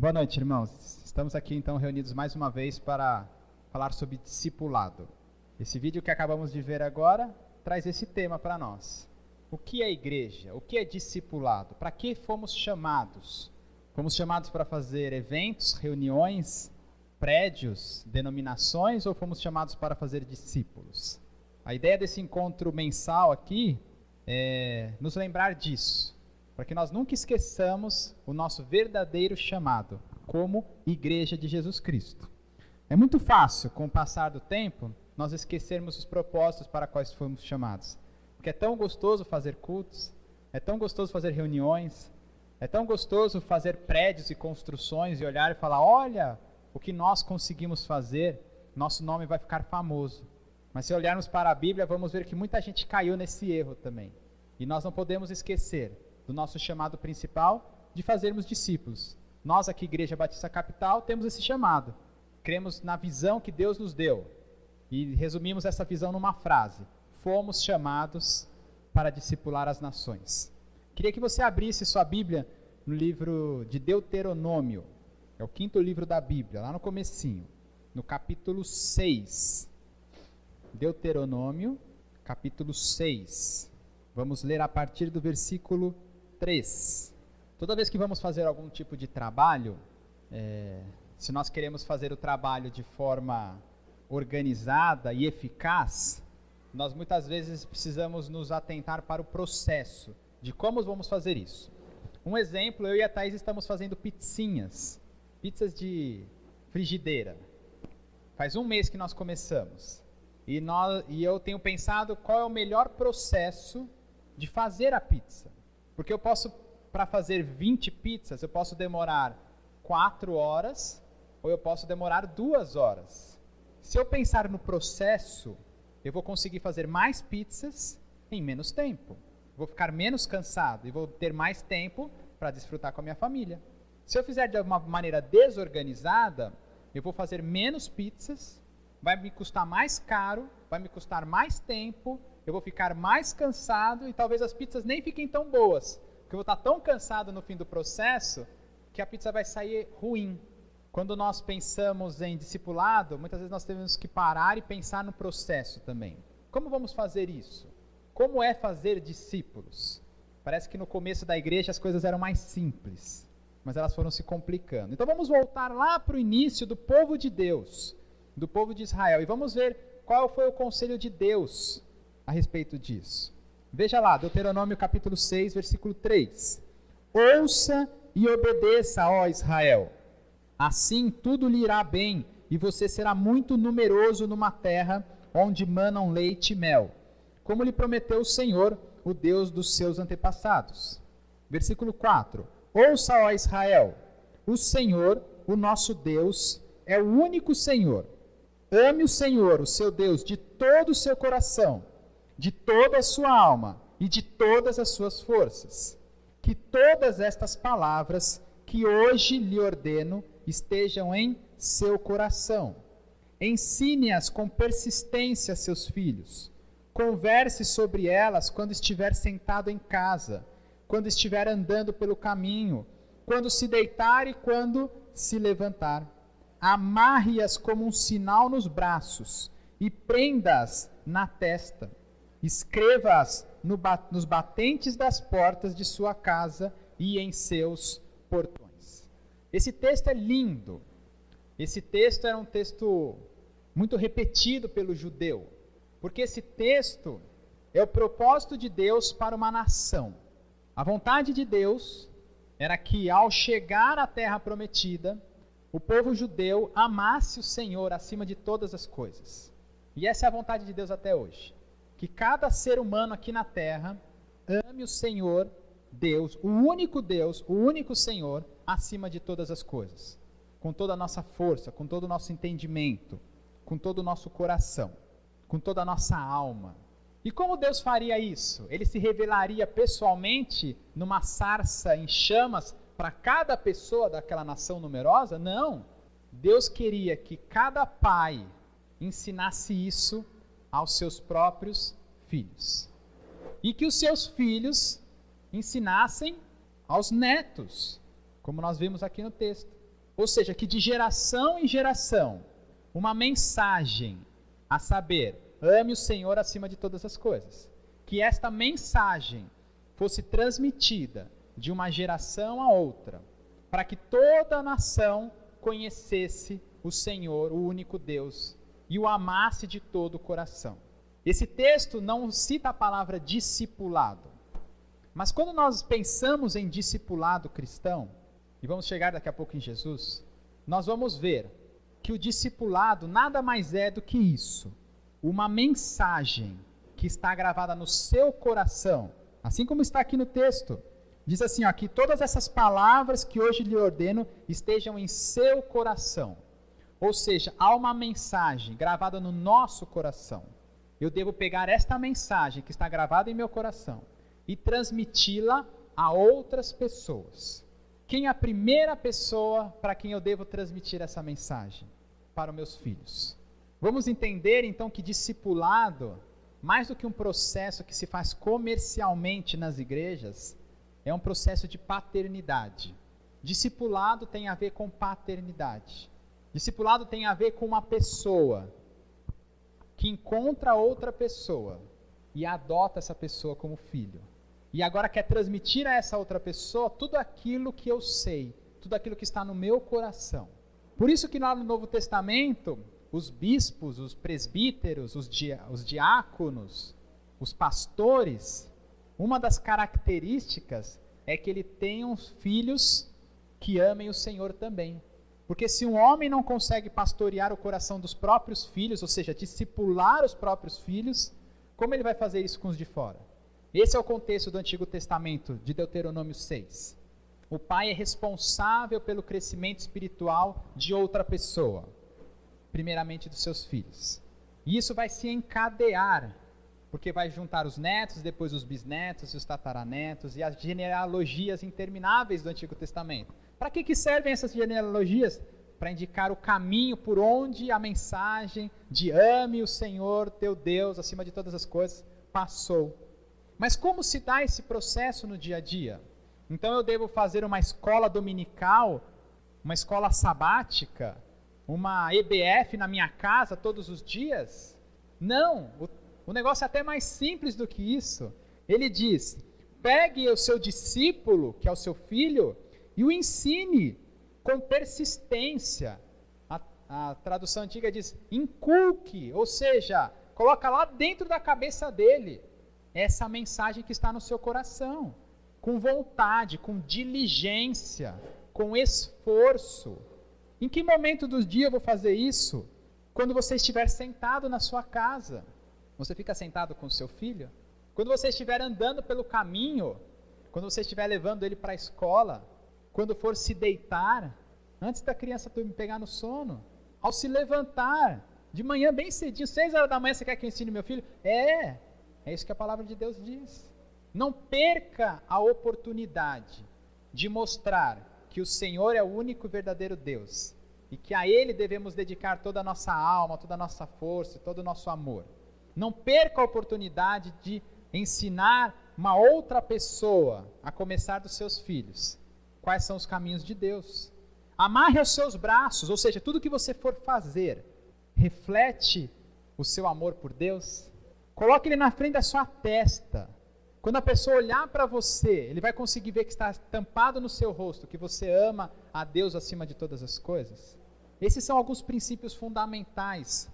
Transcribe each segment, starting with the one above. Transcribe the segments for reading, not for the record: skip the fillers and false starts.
Boa noite, irmãos. Estamos aqui então reunidos mais uma vez para falar sobre discipulado. Esse vídeo que acabamos de ver agora traz esse tema para nós. O que é igreja? O que é discipulado? Para que fomos chamados? Fomos chamados para fazer eventos, reuniões, prédios, denominações ou fomos chamados para fazer discípulos? A ideia desse encontro mensal aqui é nos lembrar disso, para que nós nunca esqueçamos o nosso verdadeiro chamado como Igreja de Jesus Cristo. É muito fácil, com o passar do tempo, nós esquecermos os propósitos para quais fomos chamados. Porque é tão gostoso fazer cultos, é tão gostoso fazer reuniões, é tão gostoso fazer prédios e construções e olhar e falar, olha o que nós conseguimos fazer, nosso nome vai ficar famoso. Mas se olharmos para a Bíblia, vamos ver que muita gente caiu nesse erro também. E nós não podemos esquecer do nosso chamado principal de fazermos discípulos. Nós aqui, Igreja Batista Capital, temos esse chamado. Cremos na visão que Deus nos deu. E resumimos essa visão numa frase. Fomos chamados para discipular as nações. Queria que você abrisse sua Bíblia no livro de Deuteronômio. É o 5º livro da Bíblia, lá no comecinho. No capítulo 6. Deuteronômio, capítulo 6. Vamos ler a partir do versículo 3. Toda vez que vamos fazer algum tipo de trabalho, se nós queremos fazer o trabalho de forma organizada e eficaz, nós muitas vezes precisamos nos atentar para o processo de como vamos fazer isso. Um exemplo, eu e a Thaís estamos fazendo pizzas de frigideira. Faz um mês que nós começamos. E eu tenho pensado qual é o melhor processo de fazer a pizza. Porque para fazer 20 pizzas, eu posso demorar 4 horas ou eu posso demorar 2 horas. Se eu pensar no processo, eu vou conseguir fazer mais pizzas em menos tempo. Vou ficar menos cansado e vou ter mais tempo para desfrutar com a minha família. Se eu fizer de uma maneira desorganizada, eu vou fazer menos pizzas, vai me custar mais caro, vai me custar mais tempo, eu vou ficar mais cansado e talvez as pizzas nem fiquem tão boas, porque eu vou estar tão cansado no fim do processo que a pizza vai sair ruim. Quando nós pensamos em discipulado, muitas vezes nós temos que parar e pensar no processo também. Como vamos fazer isso? Como é fazer discípulos? Parece que no começo da igreja as coisas eram mais simples, mas elas foram se complicando. Então vamos voltar lá para o início do povo de Deus, do povo de Israel, e vamos ver qual foi o conselho de Deus a respeito disso. Veja lá, Deuteronômio capítulo 6, versículo 3. Ouça e obedeça, ó Israel. Assim tudo lhe irá bem, e você será muito numeroso numa terra onde manam leite e mel, como lhe prometeu o Senhor, o Deus dos seus antepassados. Versículo 4. Ouça, ó Israel, o Senhor, o nosso Deus, é o único Senhor. Ame o Senhor, o seu Deus, de todo o seu coração, de toda a sua alma e de todas as suas forças. Que todas estas palavras que hoje lhe ordeno estejam em seu coração. Ensine-as com persistência a seus filhos. Converse sobre elas quando estiver sentado em casa, quando estiver andando pelo caminho, quando se deitar e quando se levantar. Amarre-as como um sinal nos braços e prenda-as na testa. Escreva-as nos batentes das portas de sua casa e em seus portões. Esse texto é lindo. Esse texto era um texto muito repetido pelo judeu, porque esse texto é o propósito de Deus para uma nação. A vontade de Deus era que, ao chegar à terra prometida, o povo judeu amasse o Senhor acima de todas as coisas. E essa é a vontade de Deus até hoje. Que cada ser humano aqui na terra ame o Senhor, Deus, o único Senhor, acima de todas as coisas. Com toda a nossa força, com todo o nosso entendimento, com todo o nosso coração, com toda a nossa alma. E como Deus faria isso? Ele se revelaria pessoalmente numa sarça em chamas para cada pessoa daquela nação numerosa? Não. Deus queria que cada pai ensinasse isso aos seus próprios filhos. E que os seus filhos ensinassem aos netos, como nós vimos aqui no texto. Ou seja, que de geração em geração, uma mensagem, a saber, ame o Senhor acima de todas as coisas. Que esta mensagem fosse transmitida de uma geração a outra, para que toda a nação conhecesse o Senhor, o único Deus, e o amasse de todo o coração. Esse texto não cita a palavra discipulado, mas quando nós pensamos em discipulado cristão, e vamos chegar daqui a pouco em Jesus, nós vamos ver que o discipulado nada mais é do que isso, uma mensagem que está gravada no seu coração, assim como está aqui no texto. Diz assim, ó, que todas essas palavras que hoje lhe ordeno estejam em seu coração. Ou seja, há uma mensagem gravada no nosso coração. Eu devo pegar esta mensagem que está gravada em meu coração e transmiti-la a outras pessoas. Quem é a primeira pessoa para quem eu devo transmitir essa mensagem? Para os meus filhos. Vamos entender então que discipulado, mais do que um processo que se faz comercialmente nas igrejas, é um processo de paternidade. Discipulado tem a ver com paternidade. Discipulado tem a ver com uma pessoa que encontra outra pessoa e adota essa pessoa como filho. E agora quer transmitir a essa outra pessoa tudo aquilo que eu sei, tudo aquilo que está no meu coração. Por isso que lá no Novo Testamento, os bispos, os presbíteros, os diáconos, os pastores, uma das características é que ele tenha filhos que amem o Senhor também. Porque se um homem não consegue pastorear o coração dos próprios filhos, ou seja, discipular os próprios filhos, como ele vai fazer isso com os de fora? Esse é o contexto do Antigo Testamento, de Deuteronômio 6. O pai é responsável pelo crescimento espiritual de outra pessoa, primeiramente dos seus filhos. E isso vai se encadear, porque vai juntar os netos, depois os bisnetos, os tataranetos e as genealogias intermináveis do Antigo Testamento. Para que servem essas genealogias? Para indicar o caminho por onde a mensagem de ame o Senhor teu Deus acima de todas as coisas passou. Mas como se dá esse processo no dia a dia? Então eu devo fazer uma escola dominical, uma escola sabática, uma EBF na minha casa todos os dias? Não, o negócio é até mais simples do que isso. Ele diz, pegue o seu discípulo, que é o seu filho, e o ensine com persistência. A tradução antiga diz, inculque, ou seja, coloca lá dentro da cabeça dele essa mensagem que está no seu coração, com vontade, com diligência, com esforço. Em que momento do dia eu vou fazer isso? Quando você estiver sentado na sua casa. Você fica sentado com o seu filho? Quando você estiver andando pelo caminho, quando você estiver levando ele para a escola, quando for se deitar, antes da criança pegar no sono, ao se levantar, de manhã bem cedinho, 6 horas da manhã, você quer que eu ensine meu filho? É isso que a palavra de Deus diz. Não perca a oportunidade de mostrar que o Senhor é o único e verdadeiro Deus e que a Ele devemos dedicar toda a nossa alma, toda a nossa força, todo o nosso amor. Não perca a oportunidade de ensinar uma outra pessoa, a começar dos seus filhos, quais são os caminhos de Deus. Amarre aos seus braços, ou seja, tudo que você for fazer, reflete o seu amor por Deus. Coloque ele na frente da sua testa. Quando a pessoa olhar para você, ele vai conseguir ver que está estampado no seu rosto, que você ama a Deus acima de todas as coisas. Esses são alguns princípios fundamentais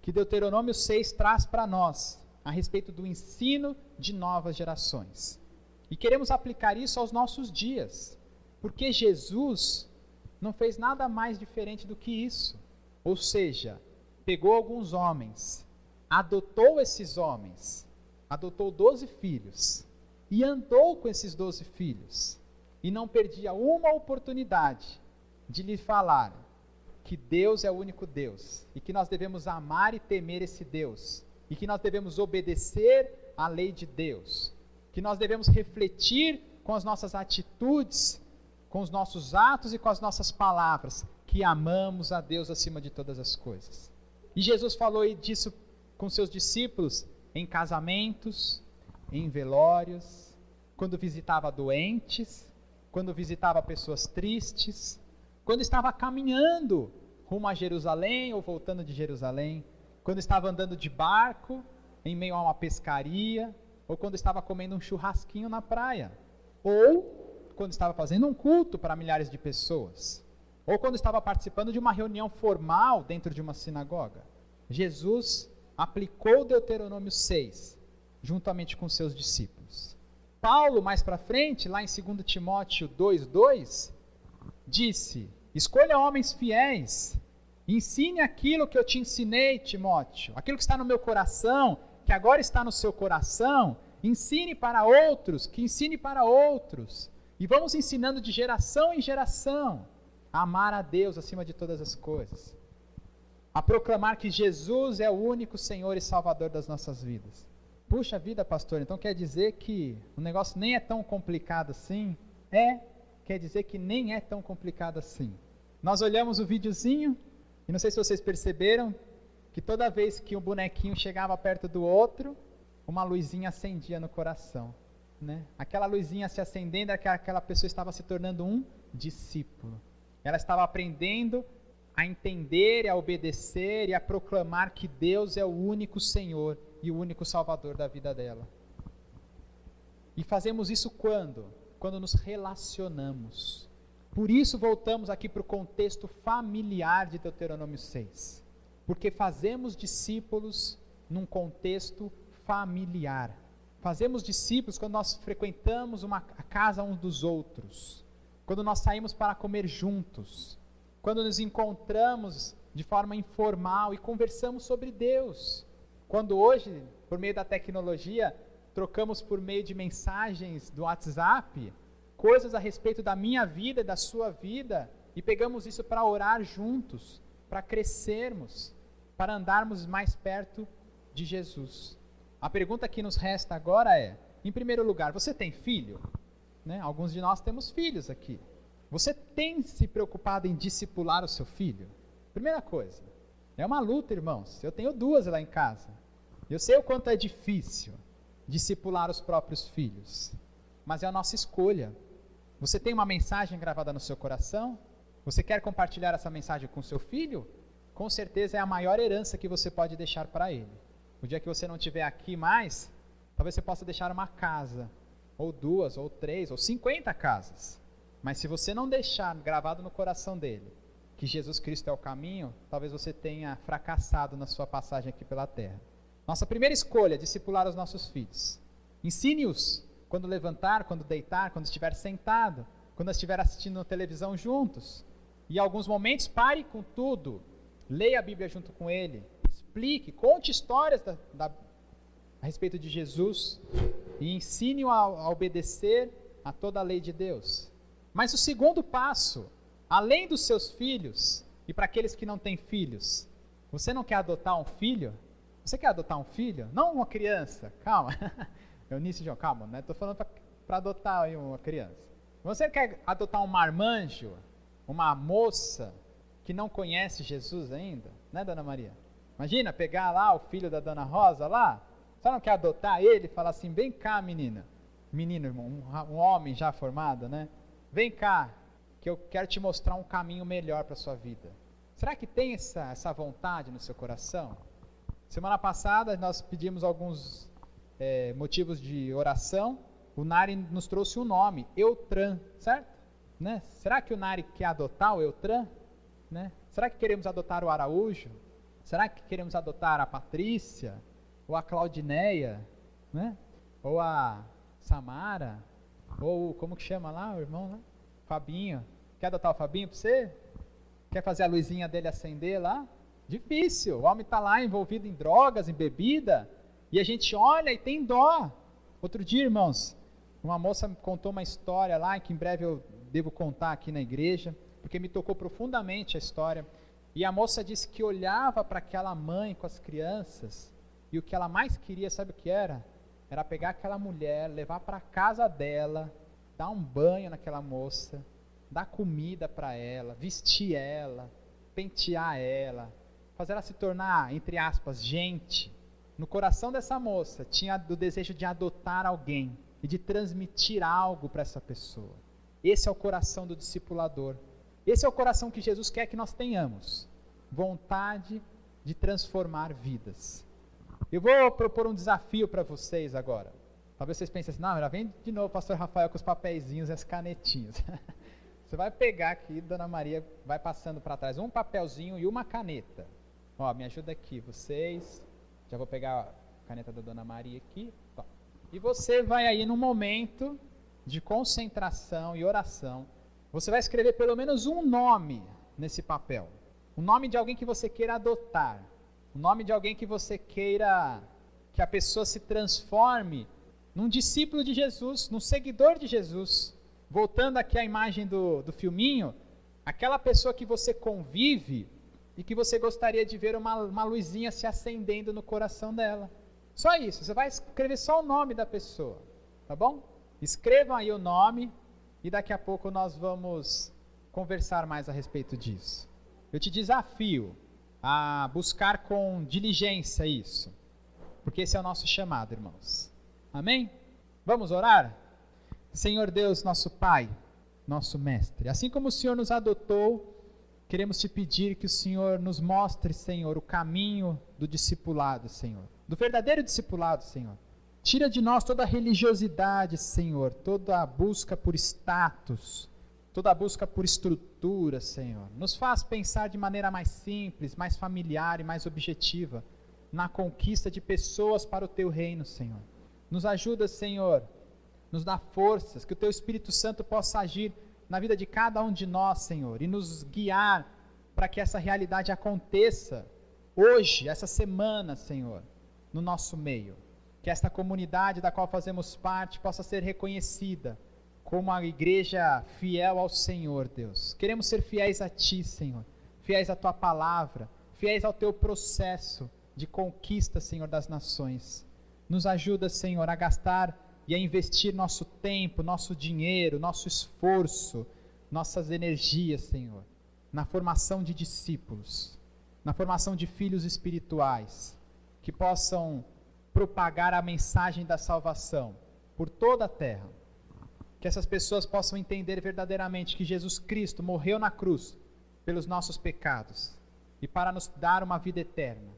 que Deuteronômio 6 traz para nós, a respeito do ensino de novas gerações. E queremos aplicar isso aos nossos dias, porque Jesus não fez nada mais diferente do que isso. Ou seja, pegou alguns homens, adotou esses homens, adotou 12 filhos e andou com esses 12 filhos e não perdia uma oportunidade de lhe falar que Deus é o único Deus e que nós devemos amar e temer esse Deus e que nós devemos obedecer à lei de Deus, que nós devemos refletir com as nossas atitudes, com os nossos atos e com as nossas palavras que amamos a Deus acima de todas as coisas. E Jesus falou disso com seus discípulos em casamentos, em velórios, quando visitava doentes, quando visitava pessoas tristes, quando estava caminhando rumo a Jerusalém ou voltando de Jerusalém, quando estava andando de barco em meio a uma pescaria, ou quando estava comendo um churrasquinho na praia, ou quando estava fazendo um culto para milhares de pessoas, ou quando estava participando de uma reunião formal dentro de uma sinagoga. Jesus aplicou Deuteronômio 6, juntamente com seus discípulos. Paulo, mais para frente, lá em 2 Timóteo 2:2, disse: escolha homens fiéis, ensine aquilo que eu te ensinei, Timóteo, aquilo que está no meu coração, que agora está no seu coração, ensine para outros, que ensine para outros. E vamos ensinando de geração em geração a amar a Deus acima de todas as coisas, a proclamar que Jesus é o único Senhor e Salvador das nossas vidas. Puxa vida, pastor, então quer dizer que o negócio nem é tão complicado assim? Quer dizer que nem é tão complicado assim. Nós olhamos o videozinho e não sei se vocês perceberam que toda vez que um bonequinho chegava perto do outro, uma luzinha acendia no coração, né? Aquela luzinha se acendendo, aquela pessoa estava se tornando um discípulo. Ela estava aprendendo a entender, a obedecer e a proclamar que Deus é o único Senhor e o único Salvador da vida dela. E fazemos isso quando? Quando nos relacionamos. Por isso voltamos aqui para o contexto familiar de Deuteronômio 6. Porque fazemos discípulos num contexto familiar. Fazemos discípulos quando nós frequentamos a casa uns dos outros. Quando nós saímos para comer juntos. Quando nos encontramos de forma informal e conversamos sobre Deus. Quando hoje, por meio da tecnologia, trocamos por meio de mensagens do WhatsApp, coisas a respeito da minha vida e da sua vida, e pegamos isso para orar juntos, para crescermos, para andarmos mais perto de Jesus. A pergunta que nos resta agora é, em primeiro lugar, você tem filho? Né? Alguns de nós temos filhos aqui. Você tem se preocupado em discipular o seu filho? Primeira coisa, é uma luta, irmãos. Eu tenho 2 lá em casa. Eu sei o quanto é difícil discipular os próprios filhos, mas é a nossa escolha. Você tem uma mensagem gravada no seu coração? Você quer compartilhar essa mensagem com seu filho? Com certeza é a maior herança que você pode deixar para ele. O dia que você não estiver aqui mais, talvez você possa deixar uma casa, ou 2, ou 3, ou 50 casas. Mas se você não deixar gravado no coração dele que Jesus Cristo é o caminho, talvez você tenha fracassado na sua passagem aqui pela terra. Nossa primeira escolha é discipular os nossos filhos. Ensine-os quando levantar, quando deitar, quando estiver sentado, quando estiver assistindo televisão juntos. E em alguns momentos pare com tudo, leia a Bíblia junto com ele, explique, conte histórias a respeito de Jesus e ensine-o a obedecer a toda a lei de Deus. Mas o segundo passo, além dos seus filhos, e para aqueles que não têm filhos, você não quer adotar um filho? Você quer adotar um filho? Não uma criança, calma. Eunice João, calma, né? Estou falando para adotar aí uma criança. Você quer adotar um marmanjo, uma moça que não conhece Jesus ainda? Né, Dona Maria? Imagina pegar lá o filho da Dona Rosa lá, você não quer adotar ele e falar assim, vem cá menina, menino irmão, um homem já formado, né? Vem cá, que eu quero te mostrar um caminho melhor para a sua vida. Será que tem essa vontade no seu coração? Semana passada nós pedimos alguns motivos de oração. O Nari nos trouxe um nome, Eutran, certo? Né? Será que o Nari quer adotar o Eutran? Né? Será que queremos adotar o Araújo? Será que queremos adotar a Patrícia? Ou a Claudineia? Né? Ou a Samara? Ou como que chama lá o irmão lá? Fabinho. Quer adotar o Fabinho para você? Quer fazer a luzinha dele acender lá? Difícil, o homem está lá envolvido em drogas, em bebida, e a gente olha e tem dó. Outro dia, irmãos, uma moça me contou uma história lá, que em breve eu devo contar aqui na igreja, porque me tocou profundamente a história. E a moça disse que olhava para aquela mãe com as crianças, e o que ela mais queria, sabe o que era? Era pegar aquela mulher, levar para a casa dela, dar um banho naquela moça, dar comida para ela, vestir ela, pentear ela, fazer ela se tornar, entre aspas, gente. No coração dessa moça tinha o desejo de adotar alguém e de transmitir algo para essa pessoa. Esse é o coração do discipulador. Esse é o coração que Jesus quer que nós tenhamos. Vontade de transformar vidas. Eu vou propor um desafio para vocês agora. Talvez vocês pensem assim, não, já vem de novo o pastor Rafael com os papeizinhos e as canetinhas. Você vai pegar aqui, Dona Maria vai passando para trás um papelzinho e uma caneta. Ó, me ajuda aqui, vocês. Já vou pegar a caneta da Dona Maria aqui. Ó. E você vai aí num momento de concentração e oração. Você vai escrever pelo menos um nome nesse papel. O nome de alguém que você queira adotar. O nome de alguém que você queira que a pessoa se transforme num discípulo de Jesus, num seguidor de Jesus. Voltando aqui à imagem do filminho, aquela pessoa que você convive e que você gostaria de ver uma luzinha se acendendo no coração dela. Só isso, você vai escrever só o nome da pessoa, tá bom? Escrevam aí o nome e daqui a pouco nós vamos conversar mais a respeito disso. Eu te desafio a buscar com diligência isso, porque esse é o nosso chamado, irmãos. Amém? Vamos orar? Senhor Deus, nosso Pai, nosso Mestre, assim como o Senhor nos adotou, queremos te pedir que o Senhor nos mostre, Senhor, o caminho do discipulado, Senhor, do verdadeiro discipulado, Senhor. Tira de nós toda a religiosidade, Senhor, toda a busca por status, toda a busca por estrutura, Senhor. Nos faz pensar de maneira mais simples, mais familiar e mais objetiva na conquista de pessoas para o Teu reino, Senhor. Nos ajuda, Senhor, nos dá forças, que o Teu Espírito Santo possa agir na vida de cada um de nós, Senhor, e nos guiar para que essa realidade aconteça hoje, essa semana, Senhor, no nosso meio. Que esta comunidade da qual fazemos parte possa ser reconhecida como a igreja fiel ao Senhor, Deus. Queremos ser fiéis a Ti, Senhor, fiéis à Tua palavra, fiéis ao Teu processo de conquista, Senhor, das nações. Nos ajuda, Senhor, a gastar e a investir nosso tempo, nosso dinheiro, nosso esforço, nossas energias, Senhor, na formação de discípulos, na formação de filhos espirituais, que possam propagar a mensagem da salvação por toda a terra. Que essas pessoas possam entender verdadeiramente que Jesus Cristo morreu na cruz pelos nossos pecados e para nos dar uma vida eterna.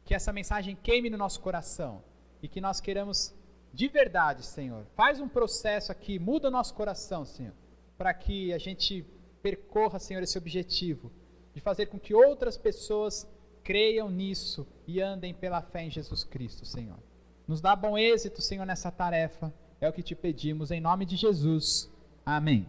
Que essa mensagem queime no nosso coração e que nós queiramos de verdade, Senhor, faz um processo aqui, muda o nosso coração, Senhor, para que a gente percorra, Senhor, esse objetivo de fazer com que outras pessoas creiam nisso e andem pela fé em Jesus Cristo, Senhor. Nos dá bom êxito, Senhor, nessa tarefa, é o que te pedimos, em nome de Jesus. Amém.